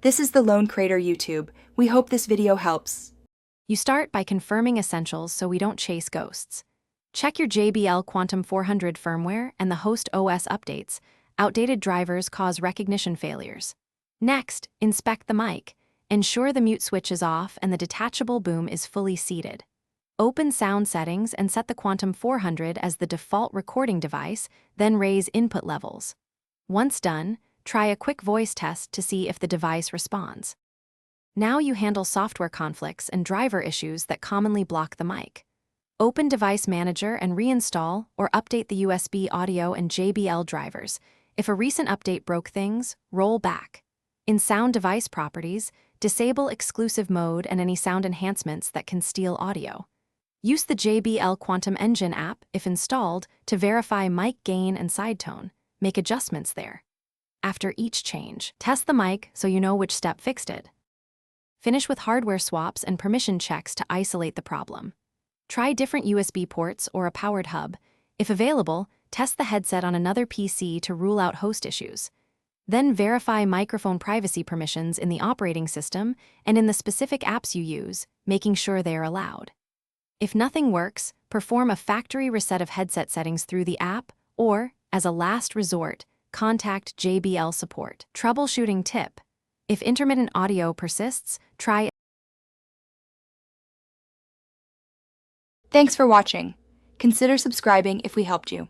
This is the Lone Crater YouTube. We hope this video helps. You start by confirming essentials so we don't chase ghosts. Check your JBL Quantum 400 firmware and the host OS updates. Outdated drivers cause recognition failures. Next, inspect the mic. Ensure the mute switch is off and the detachable boom is fully seated. Open sound settings and set the Quantum 400 as the default recording device, then raise input levels. Once done, try a quick voice test to see if the device responds. Now you handle software conflicts and driver issues that commonly block the mic. Open Device Manager and reinstall or update the USB audio and JBL drivers. If a recent update broke things, roll back. In Sound Device Properties, disable exclusive mode and any sound enhancements that can steal audio. Use the JBL Quantum Engine app, if installed, to verify mic gain and side tone. Make adjustments there. After each change, test the mic so you know which step fixed it. Finish with hardware swaps and permission checks to isolate the problem. Try different USB ports or a powered hub. If available, test the headset on another PC to rule out host issues. Then verify microphone privacy permissions in the operating system and in the specific apps you use, making sure they are allowed. If nothing works, perform a factory reset of headset settings through the app, or, as a last resort, contact JBL support. Troubleshooting tip: if intermittent audio persists, try. Thanks for watching. Consider subscribing if we helped you.